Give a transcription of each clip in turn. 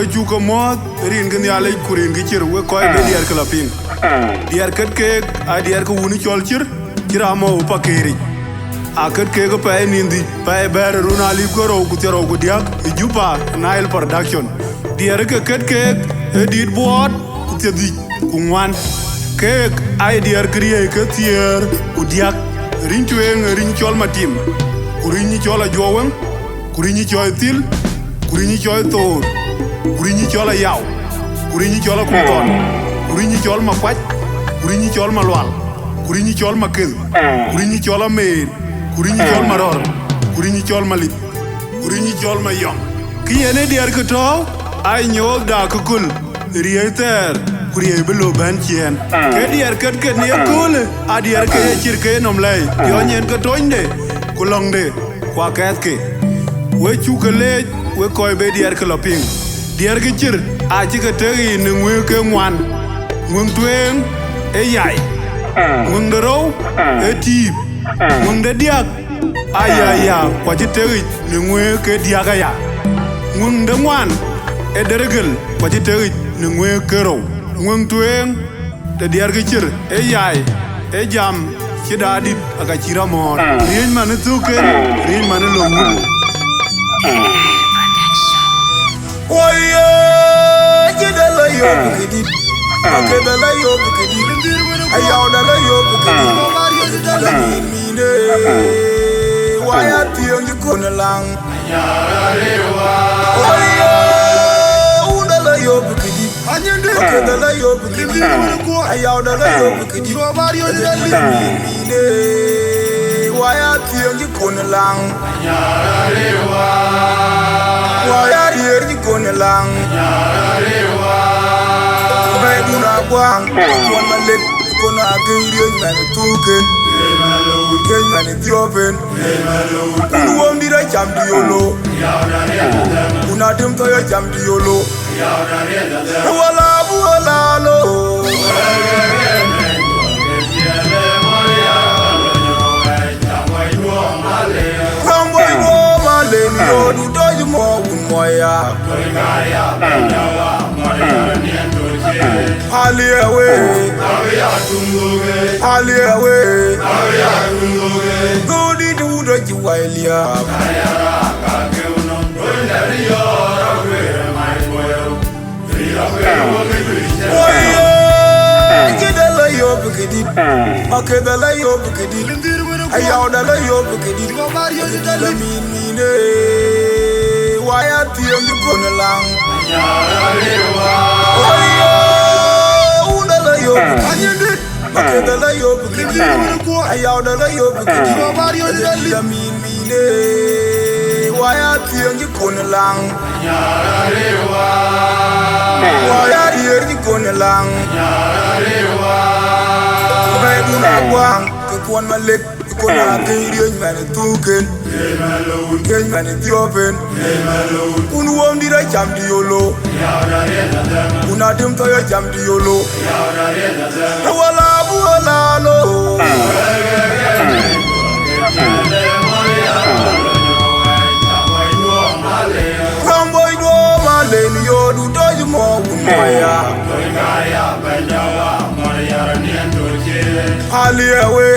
we chuka mo rin gan ya le kurin gi chir we koy be dier kala ping dier ket ke a dier ko woni chol chir kiramo pa keri a ket ke go pa nindi pa ber runa li ko ro ku tero ku diak juba Nile production dier ke ket ke edit board ku tedi ku ngwan ke ai dier kriye ke tier ku diak rin tuen rin chol matim kurini chola jowen kurini choy til kurini choy tor kurini chola yaw kurini chola kuton kurini chol makwaj kurini chol malwal kurini chol makel kurini chola mer kurini chol maror kurini chol malit kurini chol mayom kiyene diar ko ay nyol da ko kul rieter kuriye belo ban chien ke diar ket ne kul a diar ke chirke nomlay yo nyen ko tonde kulongde kwa katke we chukale we koy be diar ke loping diar ke chir a chi ke tegi ne ngwe ke ngwan ngun twen e yai ngun dero e tip ngun de diak ayaya kwa chi tegi ne ngwe ke diaga ya ngun de ngwan e deregel kwa chi tegi ne ngwe ke ro ngun twen de diar ke chir e yai e jam Ciirda Adit Eka Ciit Amuoor rien mane tuken rien mane longu Oye Ciirda la yo bukidi akeda la yo bukidi ayaw da la yo bukidi la mine waya tiyo ngikona lang Oye una la yo bukidi akeda la yo bukidi ayaw da la yo bukidi la mine waya tiyo ngikona lang waya tiyo ngikona lang Baiduna kwang kon malek kon agiri mane tuken ken mane tiopen uwom dira jamdi yolo una dem to ya jamdi yolo wala lo Kamboy go male ni odu doju mo un moya Aliyewe Gudi dudo jiwailia Oye Ciirda la yo bukidi akeda la yo bukidi ayaw da la yo bukidi la mine waya tiyo ngikona lang Oye una la yo bukidi akeda la yo bukidi ayaw da la yo bukidi la mine waya tiyo ngikona lang waya tiyo ngikona lang Baiduna kwang kon malek kon agiri mane tuken ken mane tiopen un wom dira jamdi yolo una dem to ya jamdi yolo wala lo Kamboy go male ni yodu doju mo un moya Aliyewe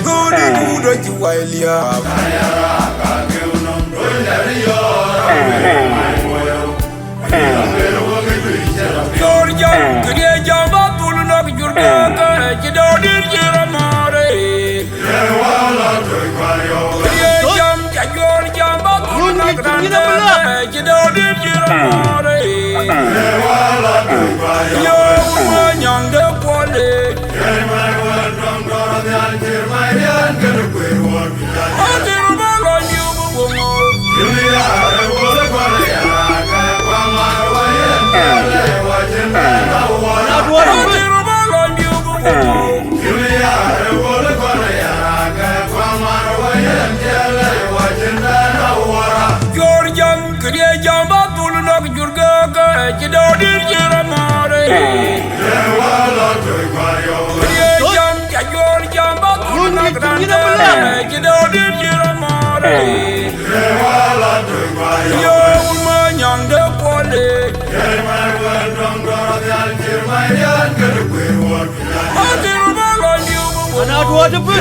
Gudi dudo jiwailia Georgia, kiriye jamba tulu nok jurga Ciirda Adit Eka kiriye jam jajor jamba tulu nok rande Ciirda Adit Amuoor yo nyang de pole Adiru malo nyubu bungo Adiru malo nyubu bungo Georgian kiriye jamba tulu nok jurga Ciirda Adit Eka kiriye jam jajor jamba tulu nok rande Ciirda Adit Mana dua cepet.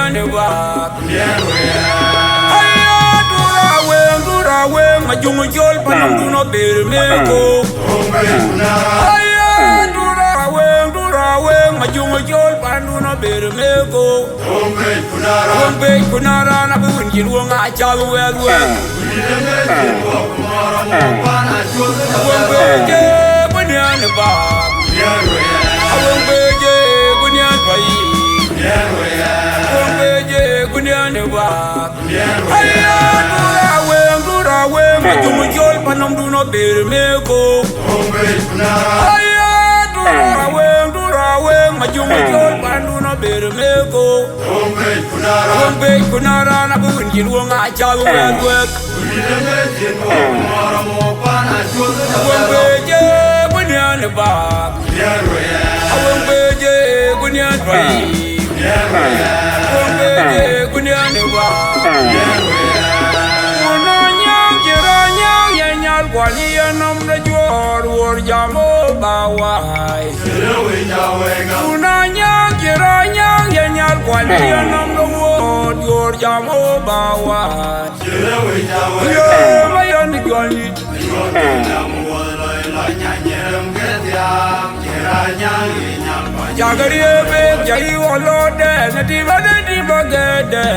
kunyane ba Aya dura we majungu jol panam duno ber meko Aya dura we majungu jol panduno ber meko Ombe kunara na bunjil wonga chalu we Ombe je kunyane ba Ombe je kunyane ba Ombe je kunyane ba Aya dura we majungu jol panam duno ber meko Aya dura we majungu jol panduno ber meko Ombe kunara na bunjil wonga chalu we Ombe je kunyane ba Ombe je kunyane ba Ombe je kunyane ba Wali anam na jor wor jamo bawai Unanya kiranya yenyal wali anam na wor jamo bawai Yo mayon gani Jagari be jai walode nati badati bagade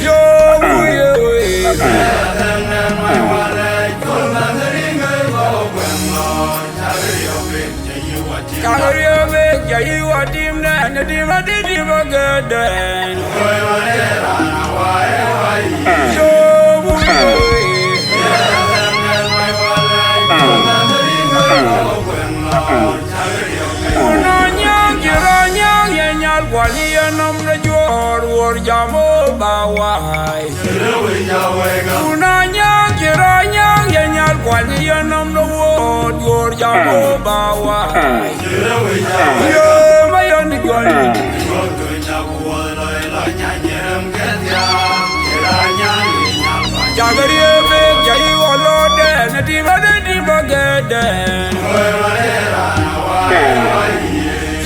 Yo Jagariya be jai wadim na nadim adidi bagadan Yo Unanya kiranya yenyal wali anam na jor wor jamo bawai Unanya kiranya yenyal wali anam na wor jamo bawai Yo mayon gani Jagariya be jai walode nati badati bagadan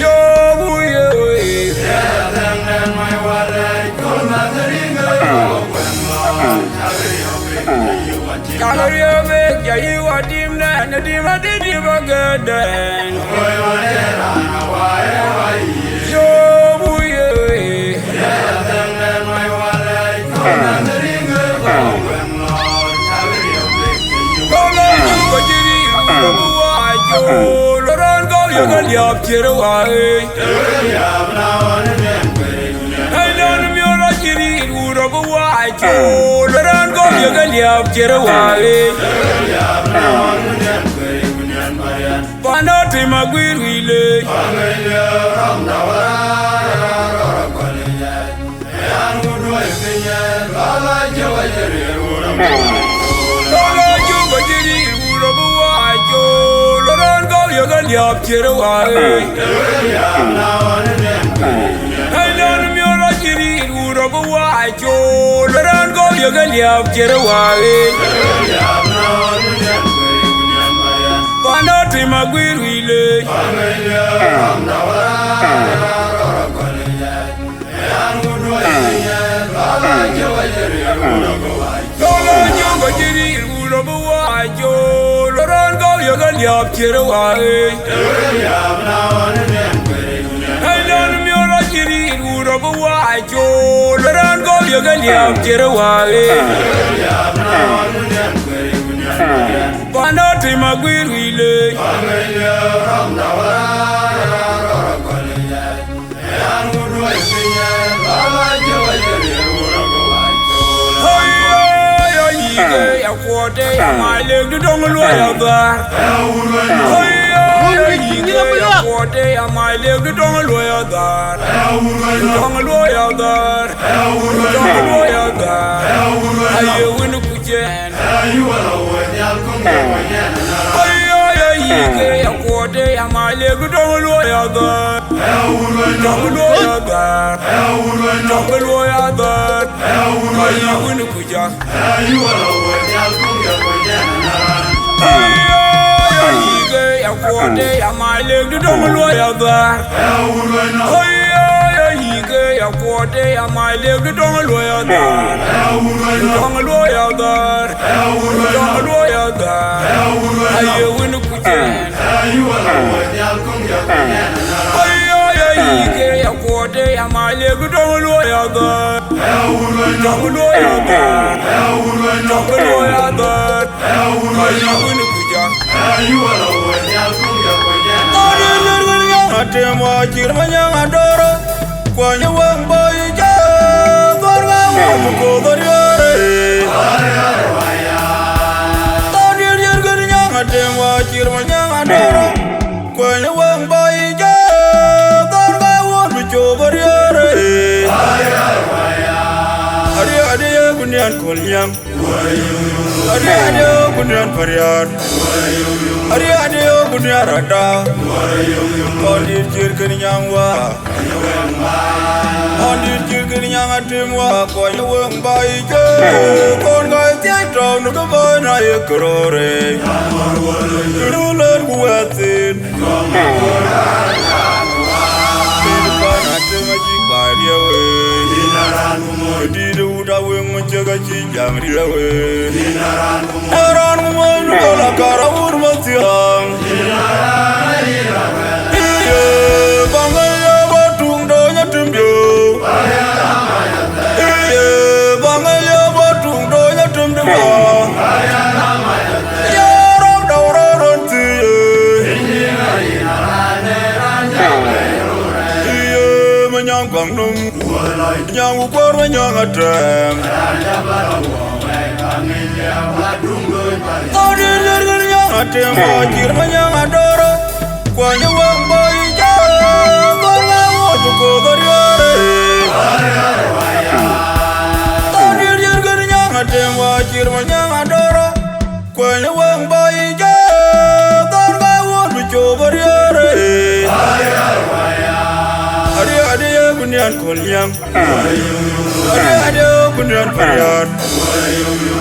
Yo Jagariya be jai wadim na nadim adidi bagadan Yo Loran go yagal yap chirwai Hey nan myola chiri urabu wai cho Loran go yagal yap chirwai Panati magwir wile Yagal yap chirwai Hey nan myola chiri urabu wai cho Loran go yagal yap chirwai Panati magwir wile Lola nyonga chiri urabu wai cho Loran go yagal yap chirwai Hey nan myola chiri urabu wai cho Loran go yagal yap chirwai Panati magwir wile Yakote yamale dudonglo yabar Yakote yamale dudonglo yabar Dudonglo yabar Dudonglo yabar Aye winu kujen Yakote yamale dudonglo yabar Dudonglo yabar Dudonglo yabar Aye winu kujen ya kote ya male du dong lo ya dar Ike ya kote ya male du dong lo ya dar dong lo ya dar dong lo ya dar aye winu kuchen Ike ya kote ya male du dong lo ya dar dong lo ya dar dong lo ya dar aye winu kuchen Atemo Ciir adoro Kwanya wang boy ja Gorga wamu ko goriore Tadir yer ganyang Atemo Ciir adoro Kwanya wang boy ja Gorga wamu ko goriore Adi bunyan kolnyang Adi bunyan pariar Adi bunyan rada Adit Ciir wa Adit Ciir atimwa Kwanya wang bai je Kon gai tiai trao nuka bai na ye kerore Nulan kuatin Hidupan atim ajik bai dia we Didu udah weng menjaga cijang dia we Naran kumai nuka lakara urmat siang Yang ukur menyangatem Adit Eka Ciit adoro Kwanya wang boy ja Gorga wamu ko goriore Adit Eka Ciit adoro Kwanya wang boy ja Gorga wamu ko goriore Adi bunyan kolnyang Adi bunyan pariar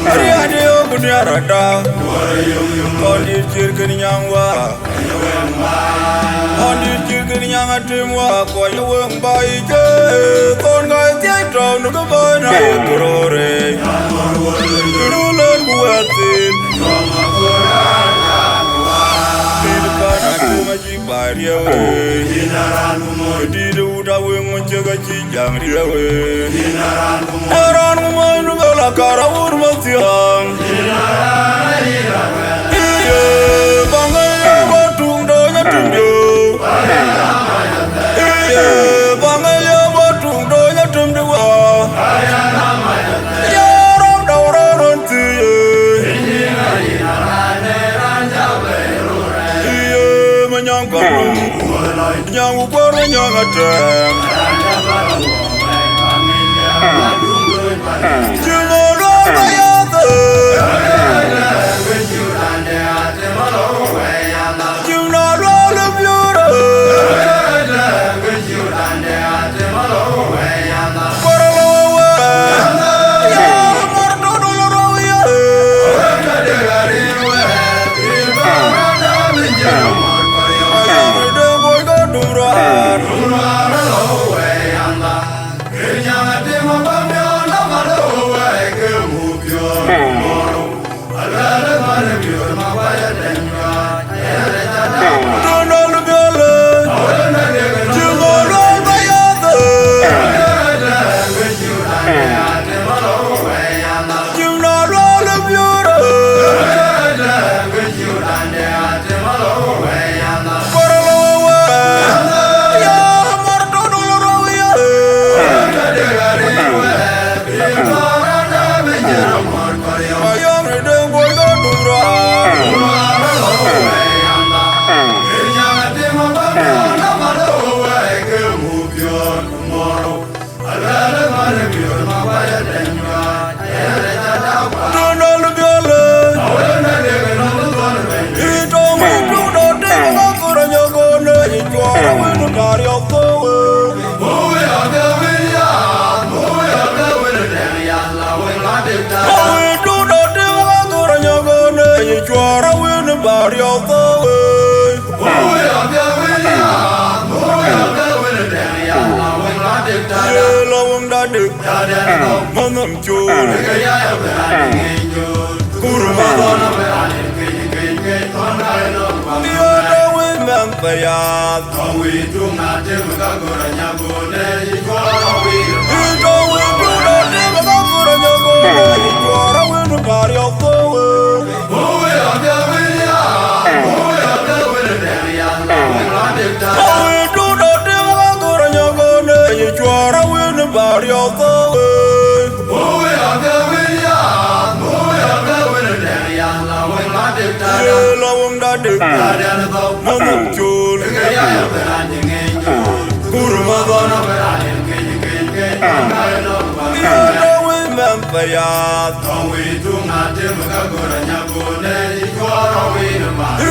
Adi bunyan rada Adit Ciir wa Adit Ciir atimwa Kwanya wang bai je Kon gai tiai trao nuka bai na ye kerore Nulan kuatin Hidupan atim ajik bai dia we Didu udah weng menjaga cijang dia we Naran kumai nuka lakara urmat siang Iya bangai ya batung donya tumjo Iya bangai ya batung donya tumdewa Ya ram dauraran tiye Iya menyangkang Yang ukur menyangatem Jangan lupa ya manam chul kurmadona Yoda women payat we do not dem ka goranya gone ikora we do not dem ka goranya gone ikora we no bari of the we are the wiya we are the winner ya we do not dem ka goranya gone ikora we no bari of the we are the wiya we are the winner ya la wong da de manam chul kurmadona Yoda women payat we do not dem ka goranya gone ikora we no bari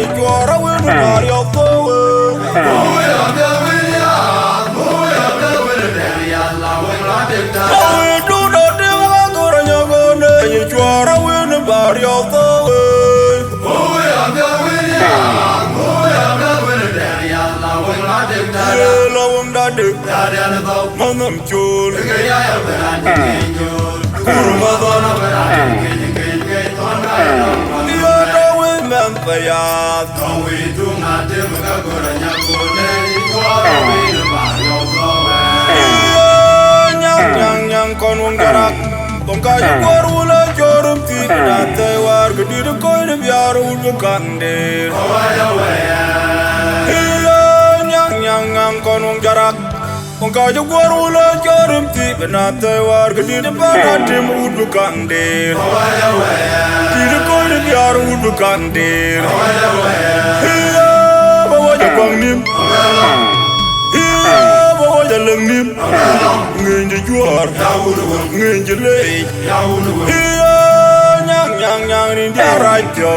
ikora we no bari of the we are the wiya we are the winner ya la wong la de we do not dem ka goranya gone ikora we no bari of the we are the wiya we are the winner ya la wong la de manam chul kurmadona Yoda women payat we do not dem ka goranya gone ikora we no bari of the nyang nyang konung jarak tongka yorula jorum ti date war gedi de koy de biarul bukandir nyang nyang konung jarak tongka yorula jorum ti date war gedi de banatim ud bukandir ti de koy de biarul bukandir bawa jakwang nim bawa jalang nim ngenje juar ngenje lei nyang nyang nyang ni dia rajo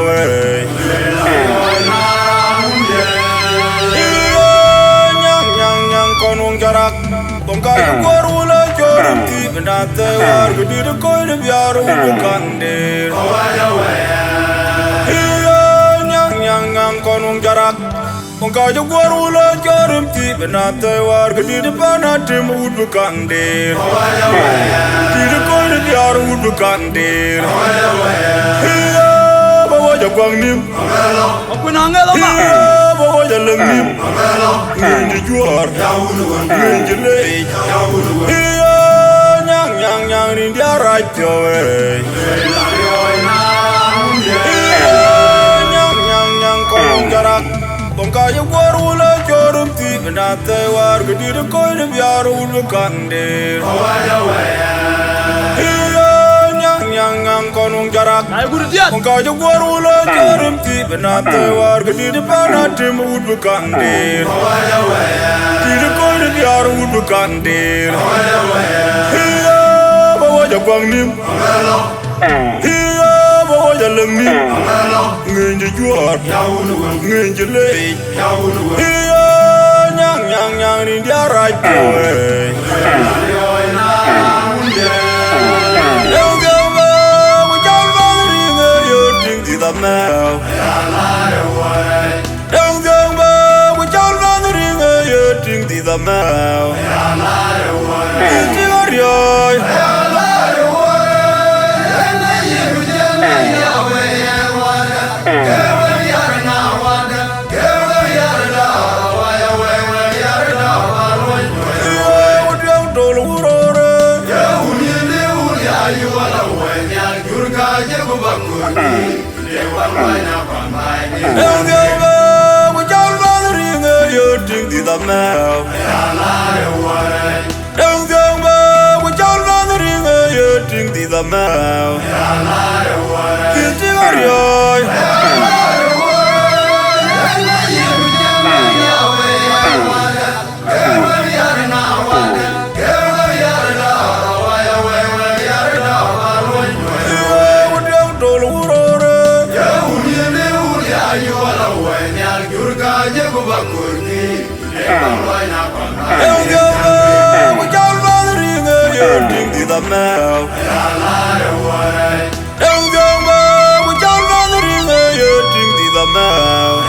nyang nyang nyang konung jarak tongka yorula jorum ti benate war gedi de koy de biaru bukandir nyang nyang nyang konung jarak tongka yorula jorum ti benate war gedi de banatim ud bukandir ti de koy de biaru bukandir bawa jakwang nim bawa jalang nim ngenje juar ngenje lei nyang nyang nyang ni dia rajo nyang nyang nyang konung jarak tongka yorula jorum ti benate war gedi de koy de biaru bukandir nyang nyang nyang konung jarak tongka yorula jorum ti benate war gedi de banatim ud bukandir ti de koy de biaru bukandir bawa jakwang nim bawa jalang nim ngenje juar ngenje lei nyang nyang nyang ni dia rajo the mouth. Don't go back with your laundering, you're drinking the mouth. It's your joy. The mouth. Don't go back with your laundering, you're drinking the mouth. It's your joy. The mouth. Don't go back with your laundering, you're drinking the mouth.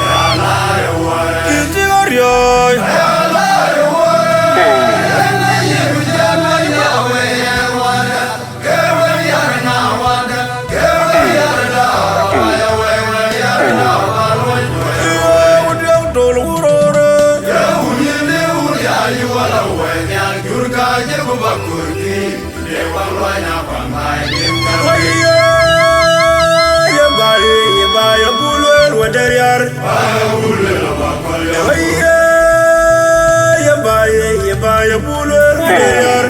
It's your joy. ya bulwel wadeyar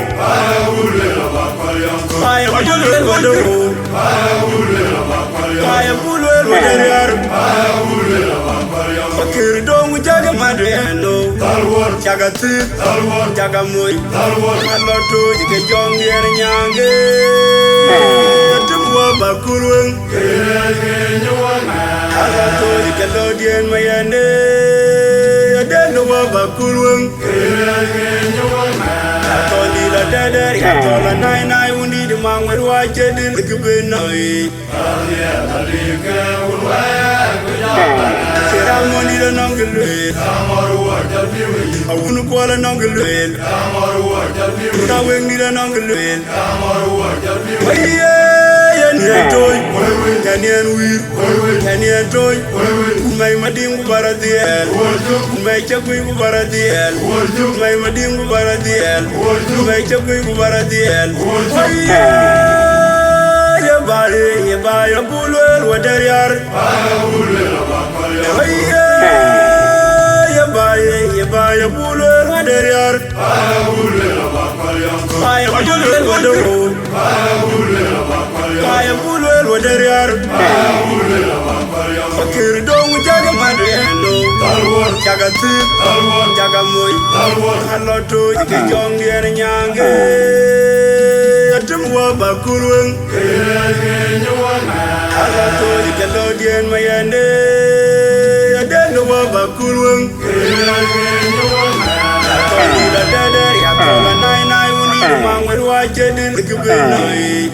Kaya bulwel wadewo Kaya bulwel wadeyar Fakir dongu jaga madreno Jaga Ciit Jaga Amuoor Aloto jike jongi er nyange Tumwa bakulweng Aloto jike lodien mayane Adeno wa bakulweng Atoli la deder Atola nai undi di mangwer wajedin Kebenoi Ciir Amou ni la nongelwel Awunu kuala nongelwel Taweng ni la nongelwel Yanien toy Yanien wir Yanien toy Kumay madingu baradiel Kumay chakui baradiel Kumay madingu baradiel Kumay chakui baradiel Ya bulwel wadeyar Ya bulwel wadeyar Kaya bulwel wadewo Kaya bulwel wadeyar Fakir dongu jaga madreno Jaga Ciit Jaga Amuoor Aloto jike jongi er nyange Tumwa bakulweng Aloto jike lodien mayane Adeno wa bakulweng Atoli la deder Atola nai undi di mangwer wajedin Kebenoi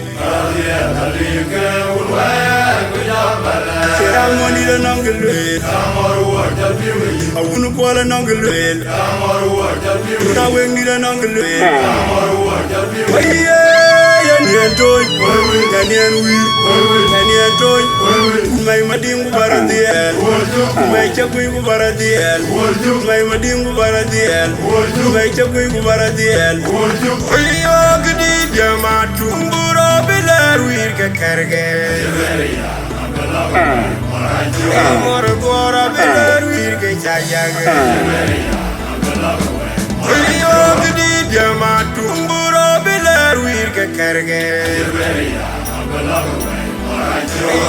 Ciir Amou ni la nongelwel Awunu kuala nongelwel Taweng ni la nongelwel Yanien toy Yanien wir Yanien toy Kumay madingu baradiel Kumay chakui baradiel Kumay madingu baradiel Kumay chakui baradiel Gdi jama tumburo biler wir ke kerge Amor gora biler wir ke chayage Gdi jama tumburo biler wir ke kerge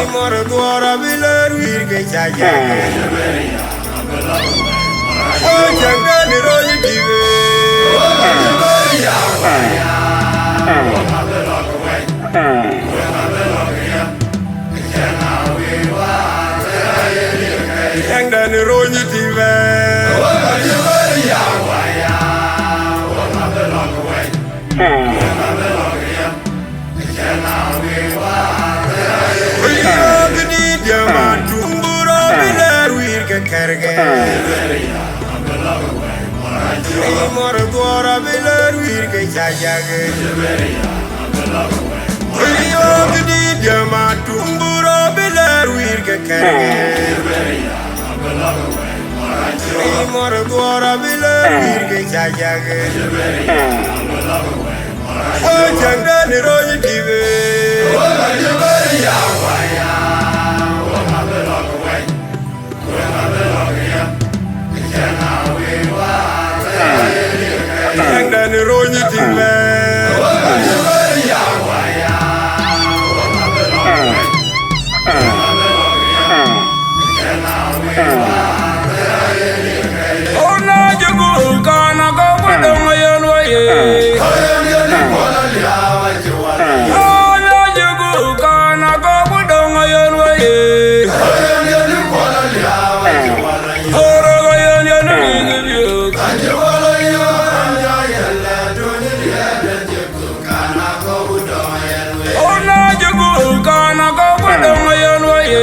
Amor gora biler wir ke chayage Oh janga ni roji dive Janga ni roji dive Gdi jama tumburo biler wir ke kerge Amor gora biler wir ke chayage Gdi jama tumburo biler wir ke kerge Amor gora biler wir ke chayage Oh janga ni roji dive Janga ni roji dive Ona jugul kana go badong ayon waye Ona jugul kana go badong ayon waye Oro go yon yon nigib Ona jugul kana go badong ayon waye